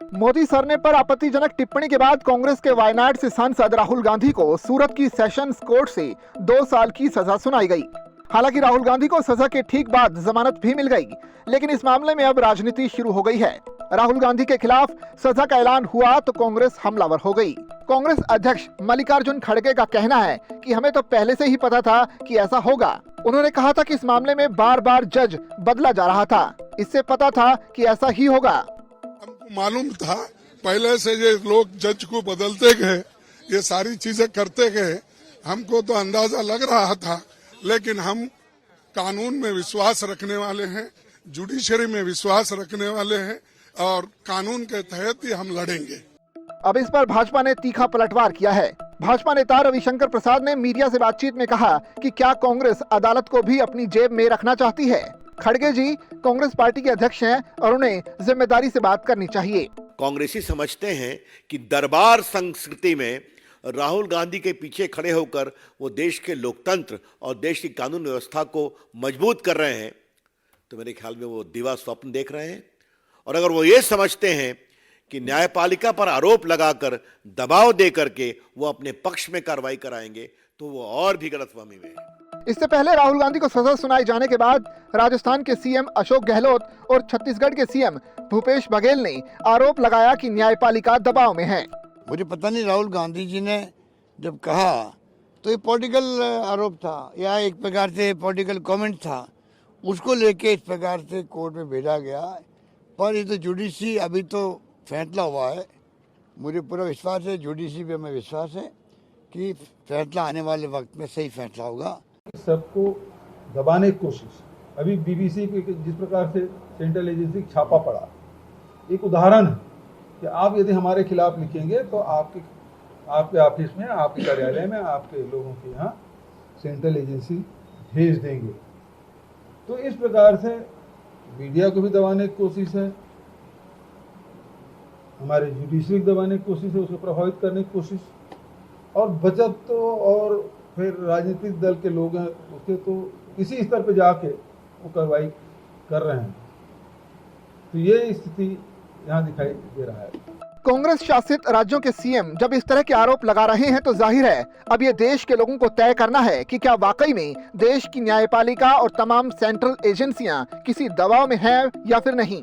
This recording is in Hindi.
मोदी सरने पर आपत्तिजनक टिप्पणी के बाद कांग्रेस के वायनाड से सांसद राहुल गांधी को सूरत की सेशंस कोर्ट से 2 साल की सजा सुनाई गई। हालांकि राहुल गांधी को सजा के ठीक बाद जमानत भी मिल गई, लेकिन इस मामले में अब राजनीति शुरू हो गई है। राहुल गांधी के खिलाफ सजा का ऐलान हुआ तो कांग्रेस हमलावर हो गई। कांग्रेस अध्यक्ष मल्लिकार्जुन खड़गे का कहना है कि हमें तो पहले से ही पता था कि ऐसा होगा। उन्होंने कहा था कि इस मामले में बार बार जज बदला जा रहा था, इससे पता था कि ऐसा ही होगा। हमको मालूम था पहले से, ये लोग जज को बदलते गए, ये सारी चीजें करते गए, हमको तो अंदाजा लग रहा था। लेकिन हम कानून में विश्वास रखने वाले हैं, जुडिशरी में विश्वास रखने वाले हैं और कानून के तहत ही हम लड़ेंगे। अब इस पर भाजपा ने तीखा पलटवार किया है। भाजपा नेता रविशंकर प्रसाद ने मीडिया से बातचीत में कहा कि क्या कांग्रेस अदालत को भी अपनी जेब में रखना चाहती है। खड़गे जी कांग्रेस पार्टी के अध्यक्ष हैं और उन्हें जिम्मेदारी से बात करनी चाहिए। कांग्रेसी समझते हैं कि दरबार संस्कृति में राहुल गांधी के पीछे खड़े होकर वो देश के लोकतंत्र और देश की कानून व्यवस्था को मजबूत कर रहे हैं, तो मेरे ख्याल में वो दिवा स्वप्न देख रहे हैं। और अगर वो ये समझते हैं कि न्यायपालिका पर आरोप लगाकर दबाव दे करके वो अपने पक्ष में कार्रवाई कराएंगे, तो वो और भी गलतफहमी में है। इससे पहले राहुल गांधी को सजा सुनाए जाने के बाद राजस्थान के सीएम अशोक गहलोत और छत्तीसगढ़ के सीएम भूपेश बघेल ने आरोप लगाया कि न्यायपालिका दबाव में है। मुझे पता नहीं, राहुल गांधी जी ने जब कहा तो ये पॉलिटिकल आरोप था या एक प्रकार से पॉलिटिकल कमेंट था, उसको लेके इस प्रकार से कोर्ट में भेजा गया। पर ये तो जुडिशरी अभी तो फैसला हुआ है, मुझे पूरा विश्वास है, जुडिशरी पे हमें विश्वास है कि फैसला आने वाले वक्त में सही फैसला होगा। सबको दबाने की कोशिश, अभी बीबीसी के जिस प्रकार से सेंट्रल एजेंसी छापा पड़ा, एक उदाहरण है कि आप यदि हमारे खिलाफ लिखेंगे तो आपके ऑफिस में, आपके कार्यालय में, आपके लोगों के यहाँ सेंट्रल एजेंसी भेज देंगे। तो इस प्रकार से मीडिया को भी दबाने की कोशिश है, हमारे जुडिशरी को दबाने की कोशिश है, उसको प्रभावित करने की कोशिश, और बचत तो और फिर राजनीतिक दल के लोग हैं उसके तो इसी स्तर पर जाके वो कार्रवाई कर रहे हैं। तो ये स्थिति यहाँ दिखाई दे रहा है। कांग्रेस शासित राज्यों के सीएम जब इस तरह के आरोप लगा रहे हैं तो जाहिर है अब ये देश के लोगों को तय करना है कि क्या वाकई में देश की न्यायपालिका और तमाम सेंट्रल एजेंसियां किसी दबाव में है या फिर नहीं।